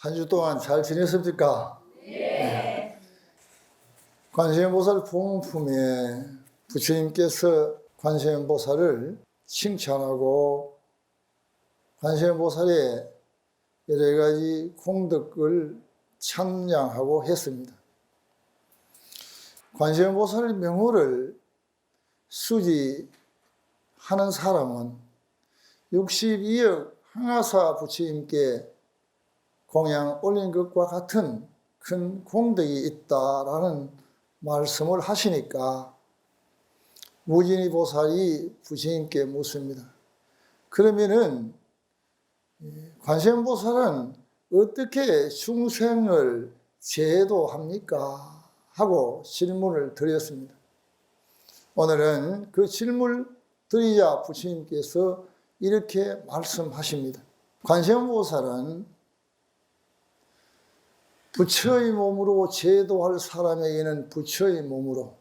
한 주 동안 잘 지냈습니까? 네. 관세음보살 부흥품에 부처님께서 관세음보살을 칭찬하고 관세음보살의 여러 가지功德을 찬양하고 했습니다. 관세음보살 명호를 수지하는 사람은 62억 항아사 부처님께 공양 올린 것과 같은 큰 공덕이 있다라는 말씀을 하시니까 무진이 보살이 부처님께 묻습니다. 그러면은 관세음보살은 어떻게 중생을 제도합니까? 하고 질문을 드렸습니다. 오늘은 그 질문을 드리자 부처님께서 이렇게 말씀하십니다. 관세음보살은 부처의 몸으로 제도할 사람에게는 부처의 몸으로,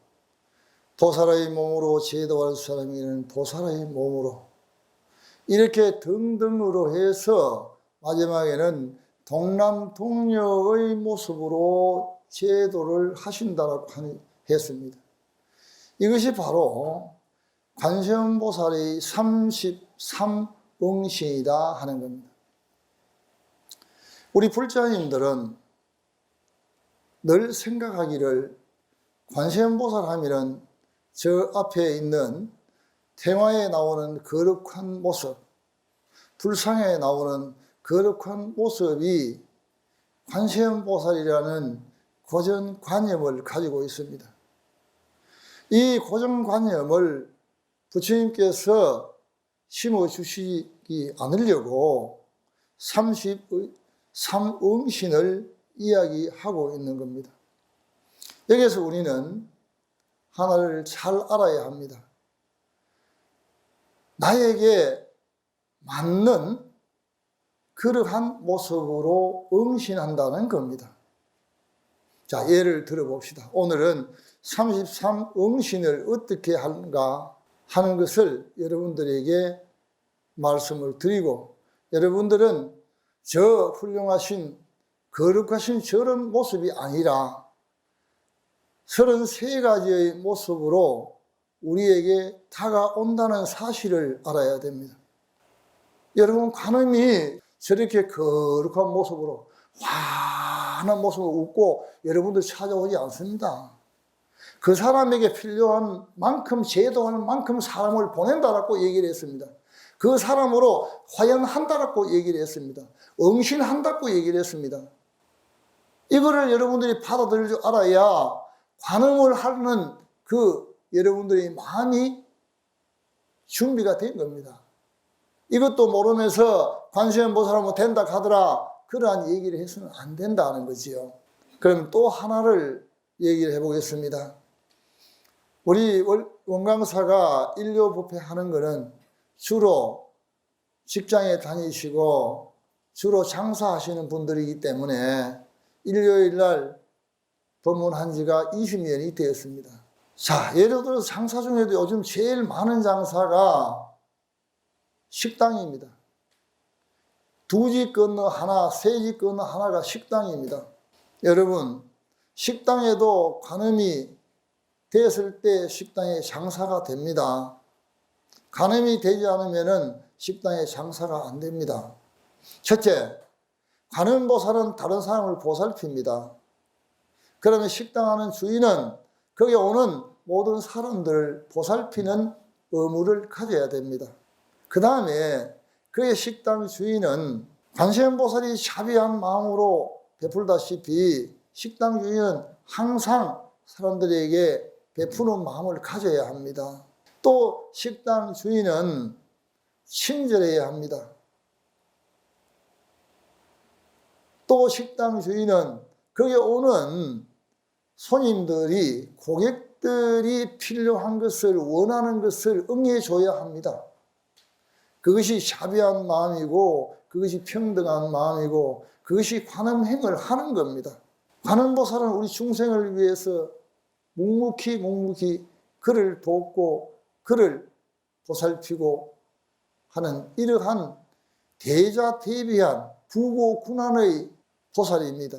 보살의 몸으로 제도할 사람에게는 보살의 몸으로, 이렇게 등등으로 해서 마지막에는 동남동녀의 모습으로 제도를 하신다라고 했습니다. 이것이 바로 관세음보살의 33응신이다 하는 겁니다. 우리 불자님들은 늘 생각하기를 관세음보살 하면은 저 앞에 있는 태화에 나오는 거룩한 모습, 불상에 나오는 거룩한 모습이 관세음보살이라는 고정관념을 가지고 있습니다. 이 고정관념을 부처님께서 심어주시지 않으려고 33응신을 이야기하고 있는 겁니다. 여기서 우리는 하나를 잘 알아야 합니다. 나에게 맞는 그러한 모습으로 응신한다는 겁니다. 자, 예를 들어봅시다. 오늘은 33응신을 어떻게 하는가 하는 것을 여러분들에게 말씀을 드리고, 여러분들은 저 훌륭하신 거룩하신 저런 모습이 아니라 33가지의 모습으로 우리에게 다가온다는 사실을 알아야 됩니다. 여러분, 관음이 저렇게 거룩한 모습으로 환한 모습으로 웃고 여러분들 찾아오지 않습니다. 그 사람에게 필요한 만큼 제도할 만큼 사람을 보낸다라고 얘기를 했습니다. 그 사람으로 화연한다라고 얘기를 했습니다. 응신한다고 얘기를 했습니다. 이거를 여러분들이 받아들일 줄 알아야 관음을 하는 그 여러분들의 마음이 준비가 된 겁니다. 이것도 모르면서 관세음보살하면 된다 하더라, 그러한 얘기를 해서는 안 된다는 거지요. 그럼 또 하나를 얘기를 해보겠습니다. 우리 원광사가 일요법회 하는 거는 주로 직장에 다니시고 주로 장사하시는 분들이기 때문에 일요일 날 법문한 지가 20년이 되었습니다. 자, 예를 들어서 장사 중에도 요즘 제일 많은 장사가 식당입니다. 두 집 건너 하나, 세 집 건너 하나가 식당입니다. 여러분, 식당에도 관음이 됐을 때 식당에 장사가 됩니다. 관음이 되지 않으면 식당에 장사가 안 됩니다. 첫째, 관음보살은 다른 사람을 보살핍니다. 그러면 식당하는 주인은 거기 오는 모든 사람들을 보살피는 의무를 가져야 됩니다. 그 다음에 그의 식당 주인은 관세음보살이 자비한 마음으로 베풀다시피 식당 주인은 항상 사람들에게 베푸는 마음을 가져야 합니다. 또 식당 주인은 친절해야 합니다. 또 식당 주인은 거기에 오는 손님들이, 고객들이 필요한 것을, 원하는 것을 응해줘야 합니다. 그것이 자비한 마음이고, 그것이 평등한 마음이고, 그것이 관음행을 하는 겁니다. 관음보살은 우리 중생을 위해서 묵묵히 그를 돕고 그를 보살피고 하는 이러한 대자대비한 부고군한의 보살입니다.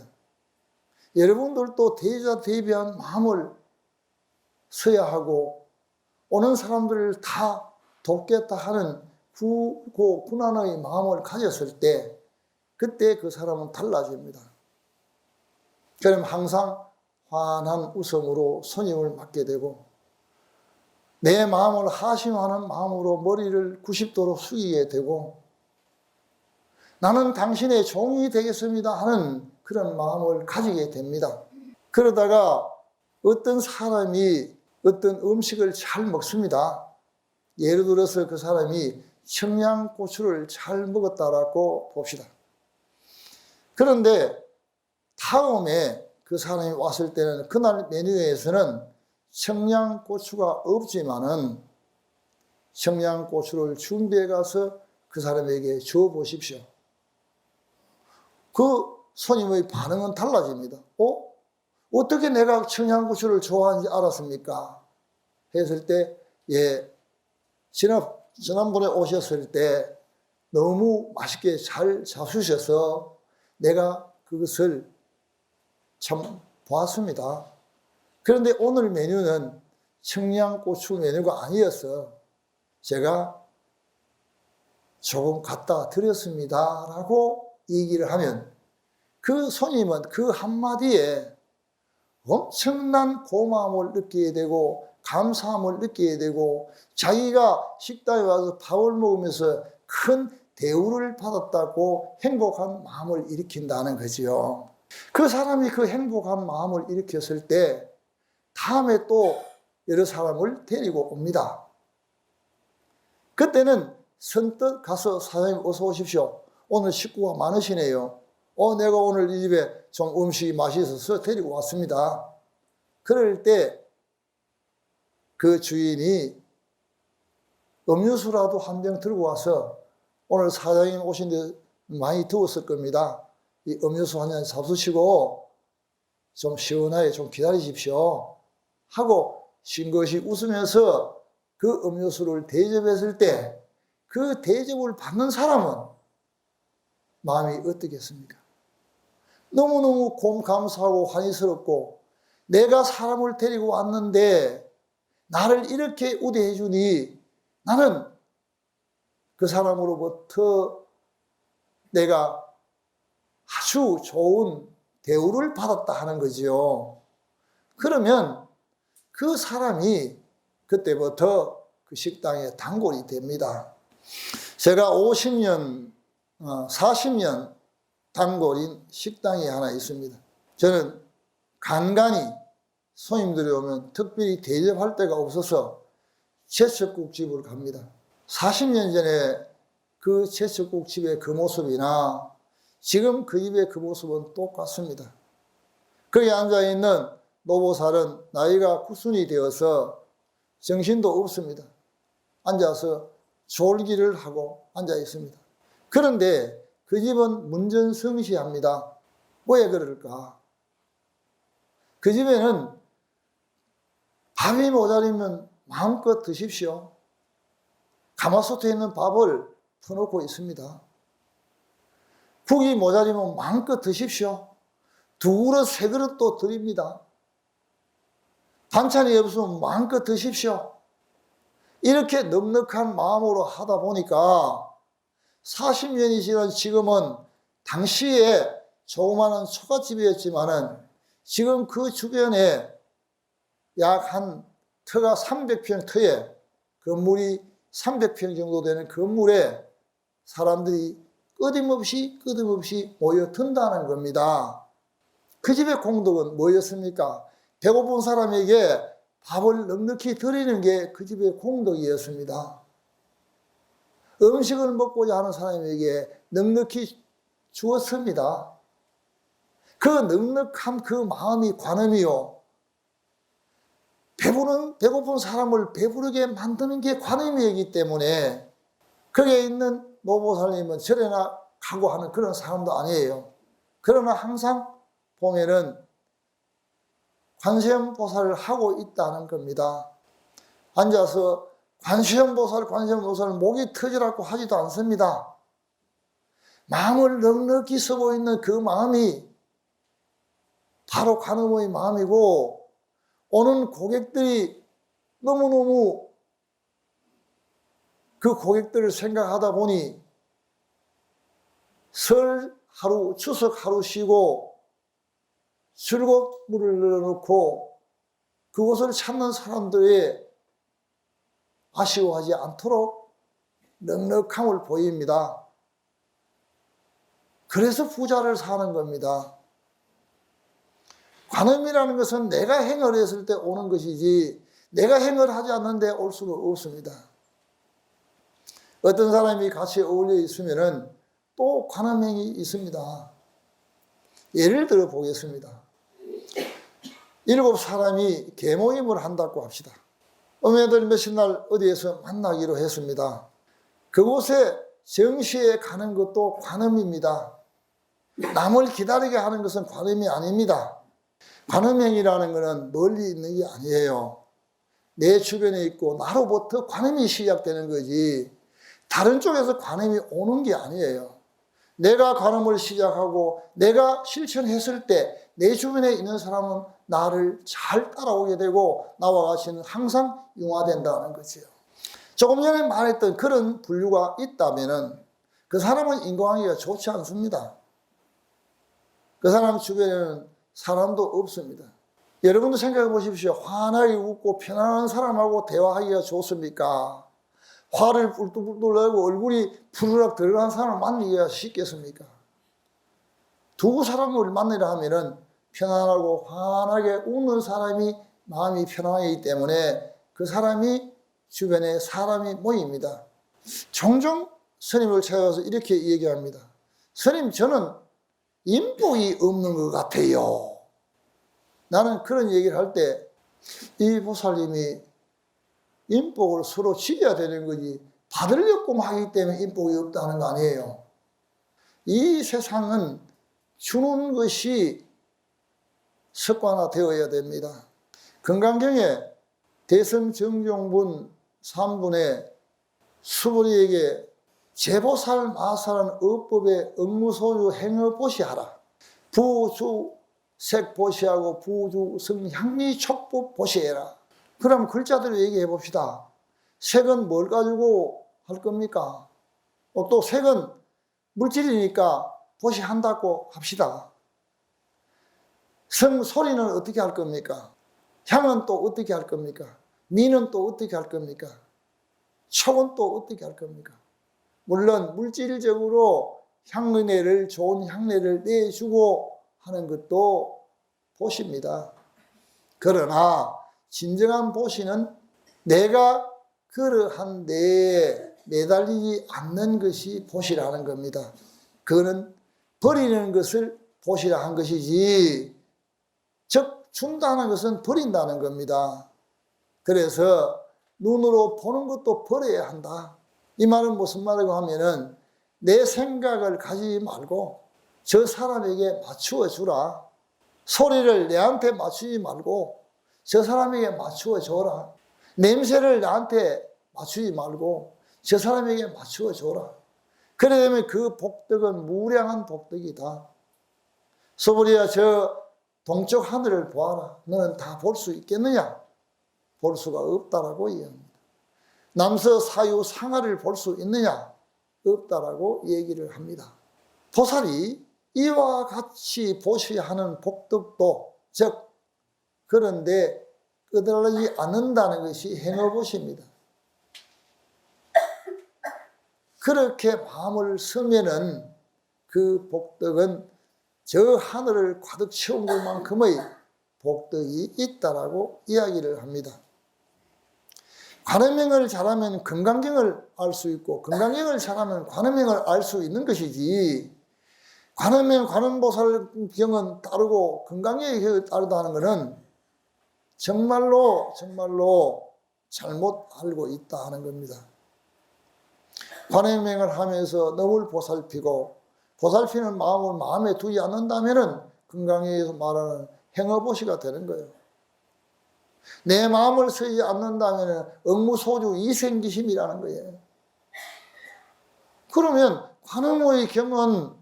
여러분들도 대자 대비한 마음을 써야 하고 오는 사람들을 다 돕겠다 하는 군안의 마음을 가졌을 때 그때 그 사람은 달라집니다. 그럼 항상 환한 웃음으로 손님을 맞게 되고 내 마음을 하심하는 마음으로 머리를 90도로 숙이게 되고 나는 당신의 종이 되겠습니다 하는 그런 마음을 가지게 됩니다. 그러다가 어떤 사람이 어떤 음식을 잘 먹습니다. 예를 들어서 그 사람이 청양고추를 잘 먹었다라고 봅시다. 그런데 다음에 그 사람이 왔을 때는 그날 메뉴에서는 청양고추가 없지만은 청양고추를 준비해 가서 그 사람에게 줘 보십시오. 그 손님의 반응은 달라집니다. 어떻게 내가 청양고추를 좋아하는지 알았습니까? 했을 때, 예, 지난번에 오셨을 때 너무 맛있게 잘 잡수셔서 내가 그것을 참 보았습니다. 그런데 오늘 메뉴는 청양고추 메뉴가 아니어서 제가 조금 갖다 드렸습니다 라고 얘기를 하면 그 손님은 그 한마디에 엄청난 고마움을 느끼게 되고 감사함을 느끼게 되고 자기가 식당에 와서 밥을 먹으면서 큰 대우를 받았다고 행복한 마음을 일으킨다는 거지요. 그 사람이 그 행복한 마음을 일으켰을 때 다음에 또 여러 사람을 데리고 옵니다. 그때는 선뜻 가서 사장님 어서 오십시오. 오늘 식구가 많으시네요. 내가 오늘 이 집에 좀 음식이 맛있어서 데리고 왔습니다. 그럴 때 그 주인이 음료수라도 한 병 들고 와서 오늘 사장님 오신데 많이 더웠을 겁니다. 이 음료수 한 잔 잡수시고 좀 시원하게 좀 기다리십시오. 하고 싱긋이 웃으면서 그 음료수를 대접했을 때 그 대접을 받는 사람은 마음이 어떻겠습니까? 너무너무 감사하고 환희스럽고 내가 사람을 데리고 왔는데 나를 이렇게 우대해 주니 나는 그 사람으로부터 내가 아주 좋은 대우를 받았다 하는 거지요. 그러면 그 사람이 그때부터 그 식당의 단골이 됩니다. 제가 50년, 40년 단골인 식당이 하나 있습니다. 저는 간간히 손님들이 오면 특별히 대접할 데가 없어서 제철국집을 갑니다. 40년 전에 그 제철국집의 그 모습이나 지금 그 집의 그 모습은 똑같습니다. 거기 앉아있는 노보살은 나이가 9순이 되어서 정신도 없습니다. 앉아서 졸기를 하고 앉아 있습니다. 그런데 그 집은 문전성시합니다. 왜 그럴까? 그 집에는 밥이 모자리면 마음껏 드십시오. 가마솥에 있는 밥을 퍼놓고 있습니다. 국이 모자리면 마음껏 드십시오. 2그릇, 3그릇도 드립니다. 반찬이 없으면 마음껏 드십시오. 이렇게 넉넉한 마음으로 하다 보니까 40년이 지난 지금은 당시에 조그마한 초가집이었지만은 지금 그 주변에 약 한 터가 300평 터에 건물이 300평 정도 되는 건물에 사람들이 끊임없이 모여든다는 겁니다. 그 집의 공덕은 뭐였습니까? 배고픈 사람에게 밥을 넉넉히 드리는 게 그 집의 공덕이었습니다. 음식을 먹고자 하는 사람에게 넉넉히 주었습니다. 그 넉넉한 그 마음이 관음이요. 배고픈 사람을 배부르게 만드는 게 관음이기 때문에 거기에 있는 노보살님은 절에나 가고 하는 그런 사람도 아니에요. 그러나 항상 보면은 관세음보살을 하고 있다는 겁니다. 앉아서 관세음보살 목이 터지라고 하지도 않습니다. 마음을 넉넉히 쓰고 있는 그 마음이 바로 관음의 마음이고, 오는 고객들이 너무너무 그 고객들을 생각하다 보니 설 하루, 추석 하루 쉬고 즐겁물을 늘어놓고 그곳을 찾는 사람들의 아쉬워하지 않도록 넉넉함을 보입니다. 그래서 부자를 사는 겁니다. 관음이라는 것은 내가 행을 했을 때 오는 것이지 내가 행을 하지 않는데 올 수가 없습니다. 어떤 사람이 같이 어울려 있으면 또 관음행이 있습니다. 예를 들어 보겠습니다. 7사람이 계모임을 한다고 합시다. 어머니들 몇십 날 어디에서 만나기로 했습니다. 그곳에 정시에 가는 것도 관음입니다. 남을 기다리게 하는 것은 관음이 아닙니다. 관음행이라는 것은 멀리 있는 게 아니에요. 내 주변에 있고 나로부터 관음이 시작되는 거지 다른 쪽에서 관음이 오는 게 아니에요. 내가 관음을 시작하고 내가 실천했을 때 내 주변에 있는 사람은 나를 잘 따라오게 되고 나와 같이는 항상 융화된다는 거죠. 조금 전에 말했던 그런 분류가 있다면 그 사람은 인간관계가 좋지 않습니다. 그 사람 주변에는 사람도 없습니다. 여러분도 생각해 보십시오. 환하게 웃고 편안한 사람하고 대화하기가 좋습니까? 화를 뿔뿔뿔 내고 얼굴이 푸르락 들어간 사람을 만나기가 쉽겠습니까? 두 사람을 만나려 하면은 편안하고 환하게 웃는 사람이 마음이 편안하기 때문에 그 사람이 주변에 사람이 모입니다. 종종 스님을 찾아가서 이렇게 얘기합니다. 스님, 저는 인복이 없는 것 같아요. 나는 그런 얘기를 할 때 이 보살님이 인복을 서로 지켜야 되는 거지 받으려고 하기 때문에 인복이 없다는 거 아니에요. 이 세상은 주는 것이 습관화되어야 됩니다. 금강경에 대성정종분 3분에 수보리에게 제보살 마살한 어법의 응무소유 행어보시하라. 부주 색보시하고 부주 성향미 촉법 보시해라. 그럼 글자대로 얘기해 봅시다. 색은 뭘 가지고 할 겁니까? 또 색은 물질이니까 보시한다고 합시다. 소리는 어떻게 할 겁니까? 향은 또 어떻게 할 겁니까? 미는 또 어떻게 할 겁니까? 촉은 또 어떻게 할 겁니까? 물론 물질적으로 향내를 좋은 향내를 내주고 하는 것도 보시입니다. 그러나 진정한 보시는 내가 그러한 데에 매달리지 않는 것이 보시라는 겁니다. 그거는 버리는 것을 보시라 한 것이지 즉 준다는 것은 버린다는 겁니다. 그래서 눈으로 보는 것도 버려야 한다. 이 말은 무슨 말이고 하면은 내 생각을 가지지 말고 저 사람에게 맞추어 주라. 소리를 내한테 맞추지 말고 저 사람에게 맞추어 줘라. 냄새를 나한테 맞추지 말고 저 사람에게 맞추어 줘라. 그래 되면 그 복덕은 무량한 복덕이다. 소보리야, 저 동쪽 하늘을 보아라. 너는 다 볼 수 있겠느냐? 볼 수가 없다라고 얘기합니다. 남서 사유 상하를 볼 수 있느냐? 없다라고 얘기를 합니다. 보살이 이와 같이 보셔야 하는 복덕도 즉 그런데 끄달리지 않는다는 것이 행어보시입니다. 그렇게 마음을 쓰면은 그 복덕은 저 하늘을 가득 채운 것만큼의 복덕이 있다라고 이야기를 합니다. 관음행을 잘하면 금강경을 알 수 있고 금강경을 잘하면 관음행을 알 수 있는 것이지 관음행, 관음보살경은 따르고 금강경이 따르다는 것은 정말로 잘못 알고 있다 하는 겁니다. 관음행을 하면서 너무 보살피고 보살피는 마음을 마음에 두지 않는다면 금강경에서 말하는 행어보시가 되는 거예요. 내 마음을 쓰지 않는다면 응무소주 이생기심이라는 거예요. 그러면 관음의 경은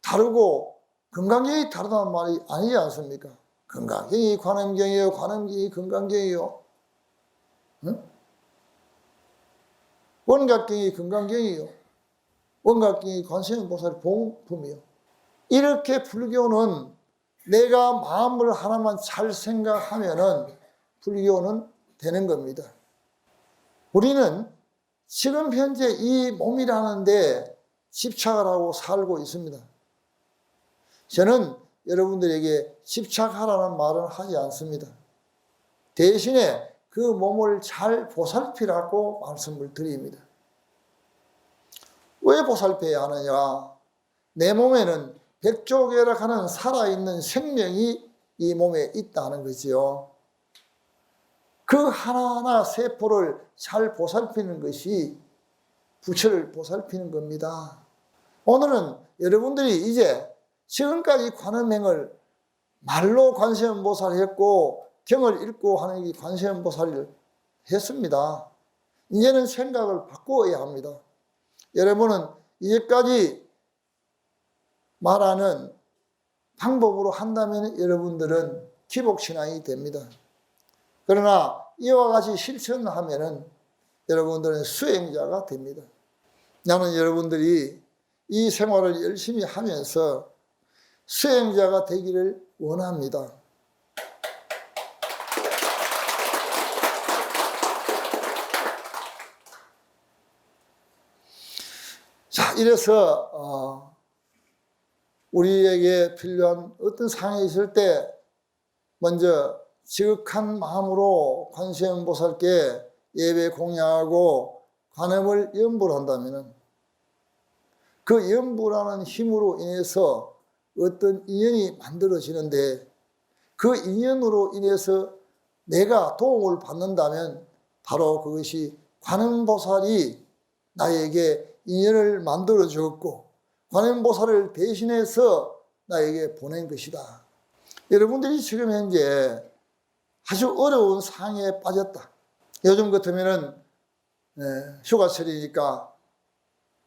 다르고 건강경이 다르다는 말이 아니지 않습니까? 건강경이 관음경이요, 관음경이 건강경이요. 응? 원각경이 건강경이요, 원각경이 관세음보살의 봉품이요. 이렇게 불교는 내가 마음을 하나만 잘 생각하면은 불교는 되는 겁니다. 우리는 지금 현재 이 몸이라는 데 집착을 하고 살고 있습니다. 저는 여러분들에게 집착하라는 말은 하지 않습니다. 대신에 그 몸을 잘 보살피라고 말씀을 드립니다. 왜 보살펴야 하느냐? 내 몸에는 백조개라고 하는 살아있는 생명이 이 몸에 있다는 거지요. 그 하나하나 세포를 잘 보살피는 것이 부처를 보살피는 겁니다. 오늘은 여러분들이 이제 지금까지 관음행을 말로 관세음보살 했고 경을 읽고 하는 게 관세음보살을 했습니다. 이제는 생각을 바꾸어야 합니다. 여러분은 이제까지 말하는 방법으로 한다면 여러분들은 기복신앙이 됩니다. 그러나 이와 같이 실천하면은 여러분들은 수행자가 됩니다. 나는 여러분들이 이 생활을 열심히 하면서 수행자가 되기를 원합니다. 자, 이래서 우리에게 필요한 어떤 상황이 있을 때 먼저 지극한 마음으로 관세음보살께 예배 공양하고 관음을 염불 한다면 그 염불하는 힘으로 인해서 어떤 인연이 만들어지는데 그 인연으로 인해서 내가 도움을 받는다면 바로 그것이 관음보살이 나에게 인연을 만들어 주었고 관음보살을 대신해서 나에게 보낸 것이다. 여러분들이 지금 현재 아주 어려운 상황에 빠졌다. 요즘 같으면은 휴가철이니까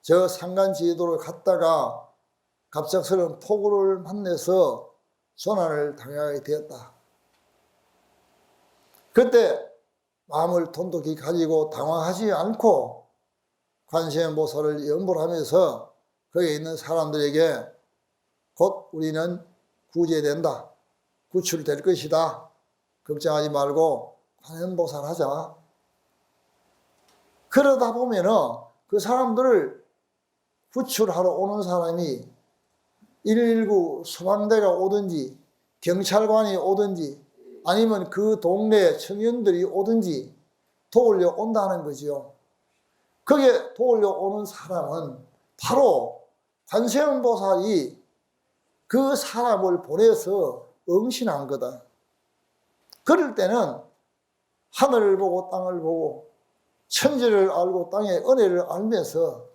저 산간지도를 갔다가 갑작스러운 폭우를 만나서 조난을 당하게 되었다. 그때 마음을 돈독히 가지고 당황하지 않고 관세음보살을 염불하면서 거기에 있는 사람들에게 곧 우리는 구제된다, 구출될 것이다, 걱정하지 말고 관음보살 하자. 그러다 보면은 그 사람들을 구출하러 오는 사람이 119 소방대가 오든지 경찰관이 오든지 아니면 그 동네 청년들이 오든지 도우려 온다는 거죠. 거기에 도우려 오는 사람은 바로 관세음보살이 그 사람을 보내서 응신한 거다. 그럴 때는 하늘을 보고 땅을 보고 천지를 알고 땅의 은혜를 알면서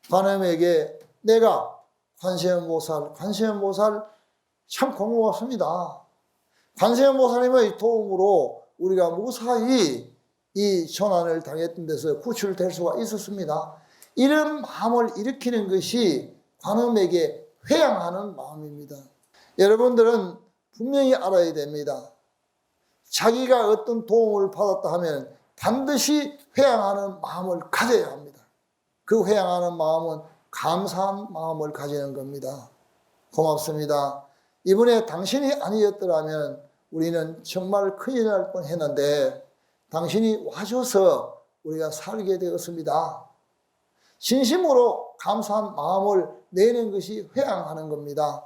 관음에게 내가 관세음보살 참 고맙습니다. 관세음보살님의 도움으로 우리가 무사히 이 조난을 당했던 데서 구출될 수가 있었습니다. 이런 마음을 일으키는 것이 관음에게 회양하는 마음입니다. 여러분들은 분명히 알아야 됩니다. 자기가 어떤 도움을 받았다 하면 반드시 회양하는 마음을 가져야 합니다. 그 회양하는 마음은 감사한 마음을 가지는 겁니다. 고맙습니다. 이번에 당신이 아니었더라면 우리는 정말 큰일 날 뻔했는데 당신이 와줘서 우리가 살게 되었습니다. 진심으로 감사한 마음을 내는 것이 회양하는 겁니다.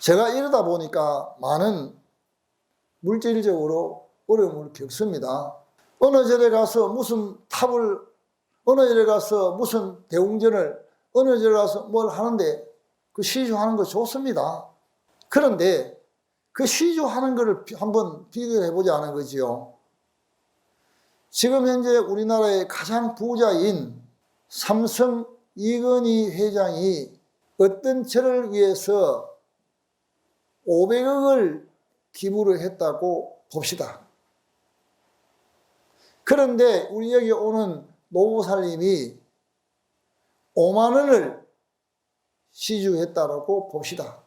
제가 이러다 보니까 많은 물질적으로 어려움을 겪습니다. 어느 절에 가서 무슨 탑을, 어느 절에 가서 무슨 대웅전을, 어느 절에 가서 뭘 하는데 그 시주하는 거 좋습니다. 그런데 그 시주하는 거를 한번 비교해 보자는 거지요. 지금 현재 우리나라의 가장 부자인 삼성 이건희 회장이 어떤 절을 위해서 500억을 기부를 했다고 봅시다. 그런데 우리 여기 오는 노부살님이 5만 원을 시주했다라고 봅시다.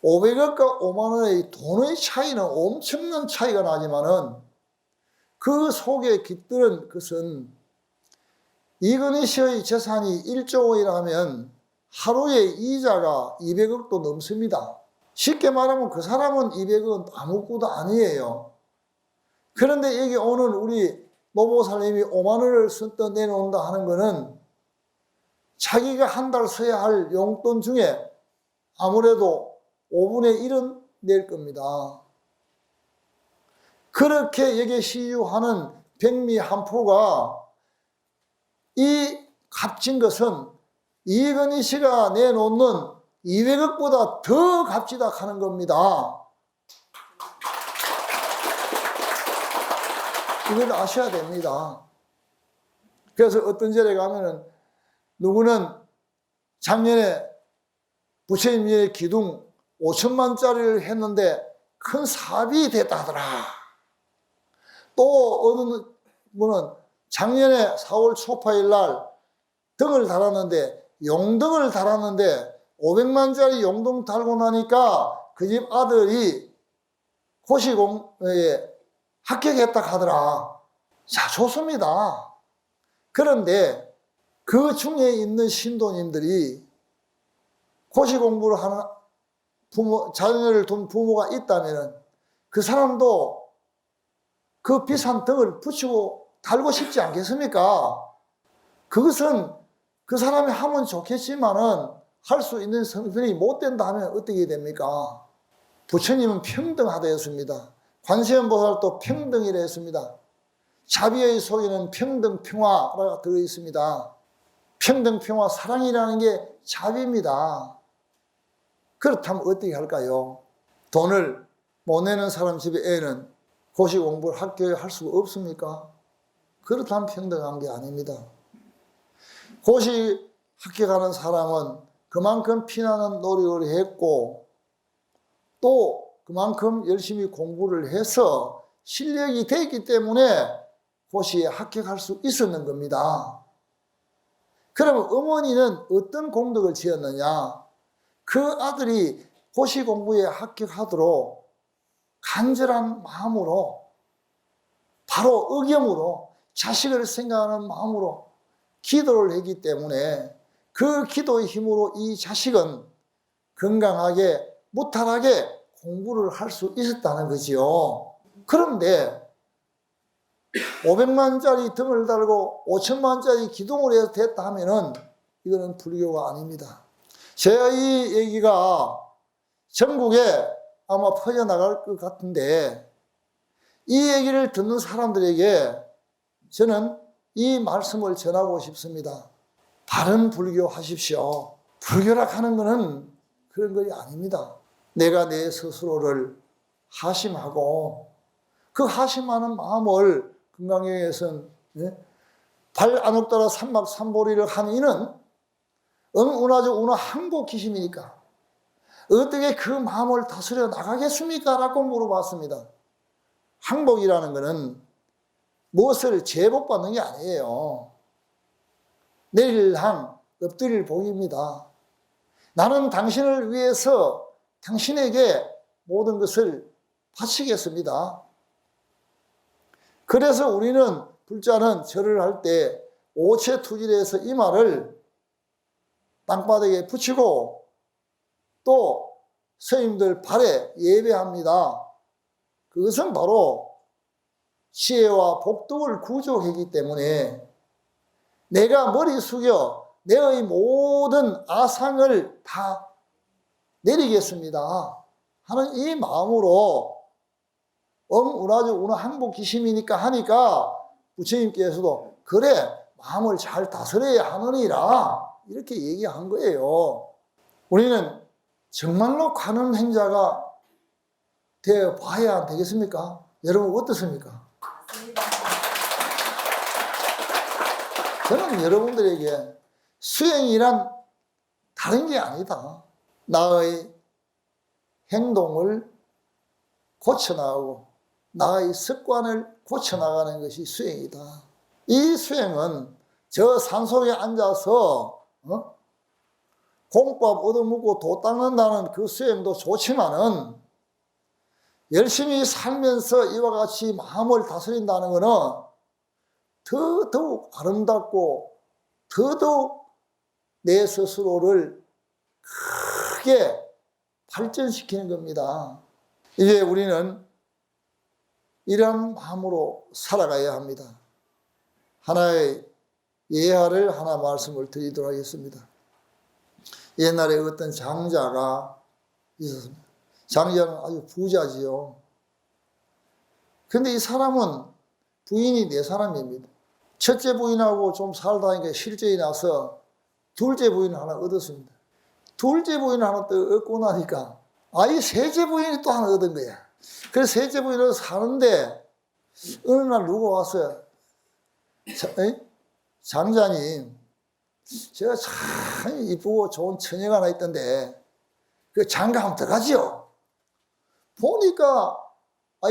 500억과 5만 원의 돈의 차이는 엄청난 차이가 나지만은 그 속에 깃드는 것은 이건희 씨의 재산이 1조 원이라면 하루에 이자가 200억도 넘습니다. 쉽게 말하면 그 사람은 200억은 아무것도 아니에요. 그런데 여기 오는 우리 노보살님이 5만 원을 선뜻 내놓는다 하는 것은 자기가 한 달 써야 할 용돈 중에 아무래도 5분의 1은 낼 겁니다. 그렇게 여기에 시주하는 백미 한 포가 이 값진 것은 이건희 씨가 내놓는 200억보다 더 값지다 하는 겁니다. 이걸 아셔야 됩니다. 그래서 어떤 절에 가면은 누구는 작년에 부처님의 기둥 5천만짜리를 했는데 큰 사업이 됐다 하더라. 또 어느 분은 작년에 4월 초파일 날 등을 달았는데 용등을 달았는데 500만짜리 용등 달고 나니까 그 집 아들이 고시공에 합격했다 하더라. 자, 좋습니다. 그런데 그 중에 있는 신도님들이 고시공부를 하는 부모, 자녀를 둔 부모가 있다면 그 사람도 그 비싼 등을 붙이고 달고 싶지 않겠습니까? 그것은 그 사람이 하면 좋겠지만은 할 수 있는 성질이 못 된다 하면 어떻게 됩니까? 부처님은 평등하다 했습니다. 관세음보살도 평등이라 했습니다. 자비의 속에는 평등, 평화가 들어있습니다. 평등, 평화, 사랑이라는 게 자비입니다. 그렇다면 어떻게 할까요? 돈을 못 내는 사람 집에 애는 고시 공부를 학교에 할 수가 없습니까? 그렇다면 평등한 게 아닙니다. 고시 합격하는 사람은 그만큼 피나는 노력을 했고 또 그만큼 열심히 공부를 해서 실력이 됐기 때문에 고시에 합격할 수 있었는 겁니다. 그러면 어머니는 어떤 공덕을 지었느냐? 그 아들이 고시 공부에 합격하도록 간절한 마음으로 바로 의겸으로 자식을 생각하는 마음으로 기도를 했기 때문에 그 기도의 힘으로 이 자식은 건강하게 무탈하게 공부를 할 수 있었다는 거지요. 그런데 500만짜리 등을 달고 5천만짜리 기둥을 해서 됐다 하면은 이거는 불교가 아닙니다. 제가 이 얘기가 전국에 아마 퍼져나갈 것 같은데 이 얘기를 듣는 사람들에게 저는 이 말씀을 전하고 싶습니다. 바른 불교 하십시오. 불교라 하는 것은 그런 것이 아닙니다. 내가 내 스스로를 하심하고 그 하심하는 마음을 금강경에서는 발 안옥따라 삼막삼보리를 한 이는 응운하죠 운하 항복기심이니까 어떻게 그 마음을 다스려 나가겠습니까? 라고 물어봤습니다. 항복이라는 것은 무엇을 제복받는 게 아니에요. 내릴항, 엎드릴 복입니다. 나는 당신을 위해서 당신에게 모든 것을 바치겠습니다. 그래서 우리는 불자는 절을 할 때 오체투질해서 이마를 땅바닥에 붙이고 또 스님들 발에 예배합니다. 그것은 바로 지혜와 복덕을 구족하기 때문에 내가 머리 숙여 내의 모든 아상을 다 내리겠습니다 하는 이 마음으로 응운하죠 운하 항복기심이니까 하니까 부처님께서도 그래 마음을 잘 다스려야 하느니라 이렇게 얘기한 거예요. 우리는 정말로 관음 행자가 되어 봐야 되겠습니까? 여러분 어떻습니까? 저는 여러분들에게 수행이란 다른 게 아니다. 나의 행동을 고쳐나가고 나의 습관을 고쳐나가는 것이 수행이다. 이 수행은 저 산속에 앉아서 공밥 얻어먹고 도 닦는다는 그 수행도 좋지만은 열심히 살면서 이와 같이 마음을 다스린다는 것은 더더욱 아름답고 더더욱 내 스스로를 크게 발전시키는 겁니다. 이제 우리는 이런 마음으로 살아가야 합니다. 하나의 예화를 하나 말씀을 드리도록 하겠습니다. 옛날에 어떤 장자가 있었습니다. 장자는 아주 부자지요. 근데 이 사람은 부인이 4사람입니다. 첫째 부인하고 좀 살다니까 실정이 나서 둘째 부인 하나 얻었습니다. 둘째 부인 하나 또 얻고 나니까 이 셋째 부인이 또 하나 얻은 거야. 그래서 셋째 부인을 사는데 어느 날 누가 왔어요. 장자님, 제가 참 이쁘고 좋은 처녀가 하나 있던데 그 장가 한번 들어가지요. 보니까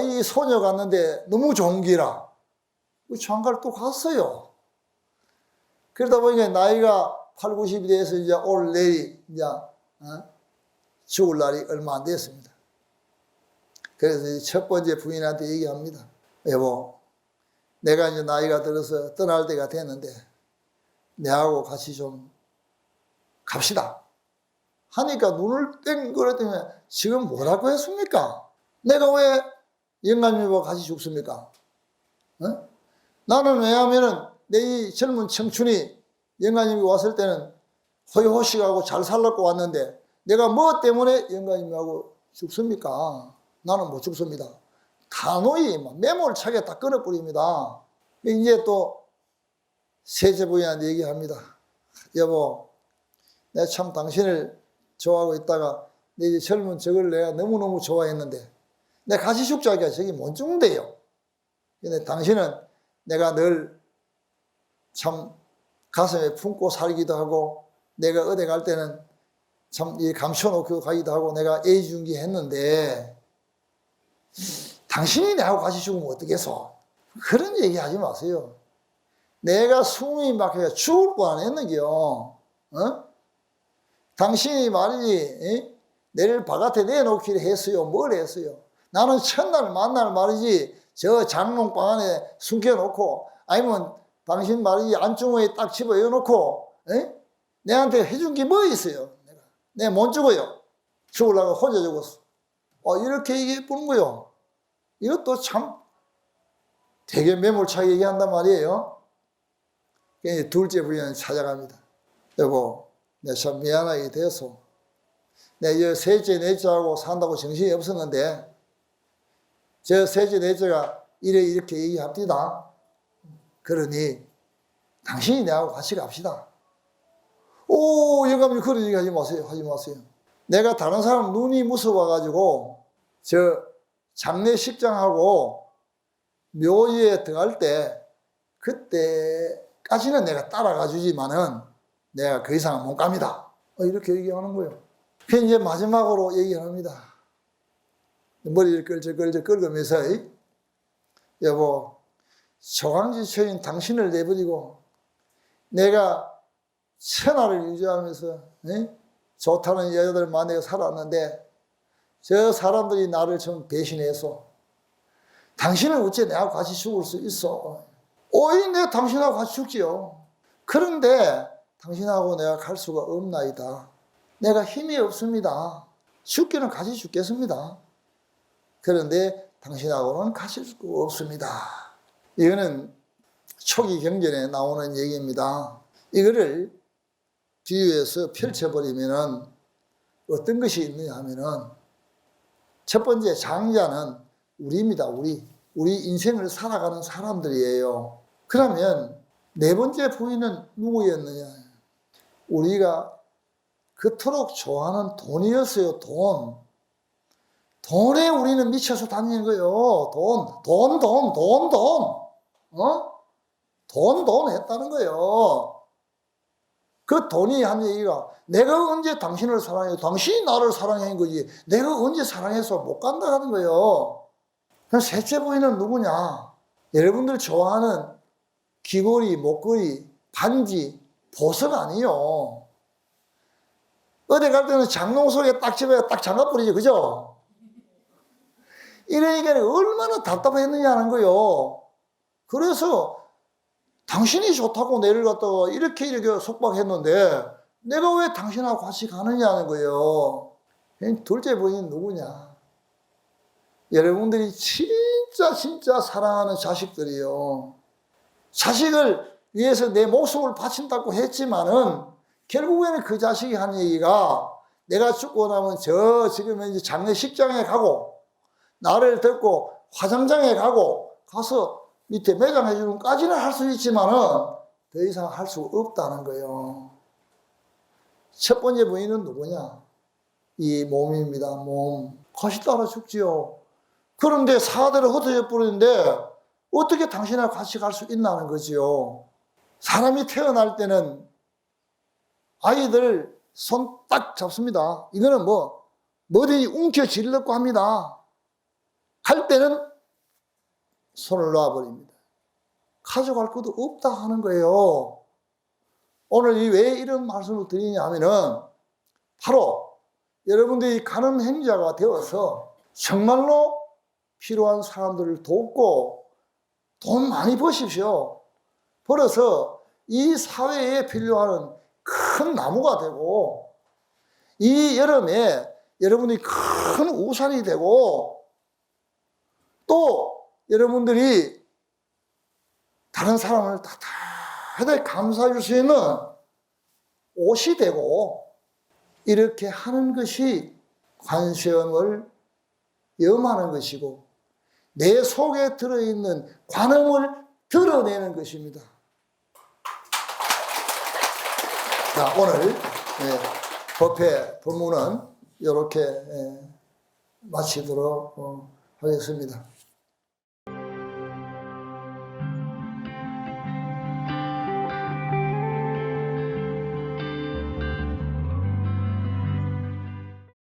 이 소녀 갔는데 너무 좋은 기라 그 장가를 또 갔어요. 그러다 보니까 나이가 8, 90이 돼서 이제 올 내일 이제 죽을 날이 얼마 안 됐습니다. 그래서 첫 번째 부인한테 얘기합니다. 여보, 내가 이제 나이가 들어서 떠날 때가 됐는데 내하고 같이 좀 갑시다. 하니까 눈을 땡 그랬더니 지금 뭐라고 했습니까? 내가 왜 영감님하고 같이 죽습니까? 나는 왜냐하면은 내 이 젊은 청춘이 영감님이 왔을 때는 호의호식하고 잘 살라고 왔는데 내가 뭐 때문에 영감님하고 죽습니까? 나는 못 죽습니다. 단호히 매몰차게 다 끊어버립니다. 이제 또 셋째 부인한테 얘기합니다. 여보, 내가 참 당신을 좋아하고 있다가 내 젊은 저걸 내가 너무너무 좋아했는데 내가 같이 죽자기가 저기 못 죽는데요. 근데 당신은 내가 늘 참 가슴에 품고 살기도 하고 내가 어디 갈 때는 참 감춰놓고 가기도 하고 내가 애중기했는데 당신이 나하고 같이 죽으면 어떻겠어? 그런 얘기 하지 마세요. 내가 숨이 막혀서 죽을 뻔 했는겨. 당신이 말이지 내를 바깥에 내놓기를 했어요. 뭘 했어요? 나는 첫날 만날 말이지 저 장롱방 안에 숨겨놓고 아니면 당신 말이지 안주머니에 딱 집어넣어놓고 내한테 해준 게 뭐 있어요? 내가 못 죽어요. 죽으려고 혼자 죽었어. 이렇게 얘기해 보는 거요. 이것도 참 되게 매몰차게 얘기한단 말이에요. 둘째 부인은 찾아갑니다. 여보, 내가 참 미안하게 돼서 내가 셋째, 넷째하고 산다고 정신이 없었는데 저 셋째, 넷째가 이렇게 얘기합니다. 그러니 당신이 내하고 같이 갑시다. 영감님 그런 얘기 하지 마세요. 하지 마세요. 내가 다른 사람 눈이 무서워가지고 저 장례식장하고 묘지에 들어갈 때 그때까지는 내가 따라가 주지만은 내가 그 이상은 못 갑니다. 이렇게 얘기하는 거예요. 그 이제 마지막으로 얘기합니다. 머리를 끌적끌적 긁으면서 여보, 초강지처인 당신을 내버리고 내가 천하를 유지하면서 좋다는 여자들 만나서 살았는데 저 사람들이 나를 좀 배신해서 당신은 어째 내하고 같이 죽을 수 있어? 내가 당신하고 같이 죽지요. 그런데 당신하고 내가 갈 수가 없나이다. 내가 힘이 없습니다. 죽기는 같이 죽겠습니다. 그런데 당신하고는 가실 수가 없습니다. 이거는 초기 경전에 나오는 얘기입니다. 이거를 비유해서 펼쳐버리면은 어떤 것이 있느냐 하면은 첫 번째 장자는 우리입니다. 우리 인생을 살아가는 사람들이에요. 그러면 네 번째 부인은 누구였느냐? 우리가 그토록 좋아하는 돈이었어요. 돈에 우리는 미쳐서 다니는 거예요. 돈 했다는 거예요. 그 돈이 한 얘기가 내가 언제 당신을 사랑해요? 당신이 나를 사랑한 거지. 내가 언제 사랑해서 못 간다 하는 거예요. 그럼 셋째 부인은 누구냐? 여러분들 좋아하는 귀걸이, 목걸이, 반지, 보석 아니요. 어디 갈 때는 장롱 속에 딱 집에 딱 장갑버리지, 그죠? 이러니까 얼마나 답답했느냐는 거요. 그래서 당신이 좋다고 내를 갖다가 이렇게 속박했는데 내가 왜 당신하고 같이 가느냐는 거예요. 둘째 부인이 누구냐? 여러분들이 진짜 사랑하는 자식들이요. 자식을 위해서 내 목숨을 바친다고 했지만은 결국에는 그 자식이 한 얘기가 내가 죽고 나면 지금 이제 장례식장에 가고 나를 데리고 화장장에 가서 밑에 매장해 주는 까지는 할 수 있지만은 더 이상 할 수 없다는 거예요. 첫 번째 부인은 누구냐? 이 몸입니다. 몸. 같이 따라 죽지요. 그런데 사대로 흩어져 버리는데 어떻게 당신하고 같이 갈 수 있나는 거지요. 사람이 태어날 때는 아이들 손 딱 잡습니다. 이거는 뭐든지 움켜쥐려고 합니다. 갈 때는 손을 놔버립니다. 가져갈 것도 없다 하는 거예요. 오늘 왜 이런 말씀을 드리냐면은 바로 여러분들이 가는 행자가 되어서 정말로 필요한 사람들을 돕고 돈 많이 버십시오. 벌어서 이 사회에 필요한 큰 나무가 되고 이 여름에 여러분들이 큰 우산이 되고 또 여러분들이 다른 사람을 다들 감사해 줄 수 있는 옷이 되고 이렇게 하는 것이 관세음을 염하는 것이고 내 속에 들어있는 관음을 드러내는 것입니다. 자, 오늘 법회 본문은 이렇게 마치도록 하겠습니다.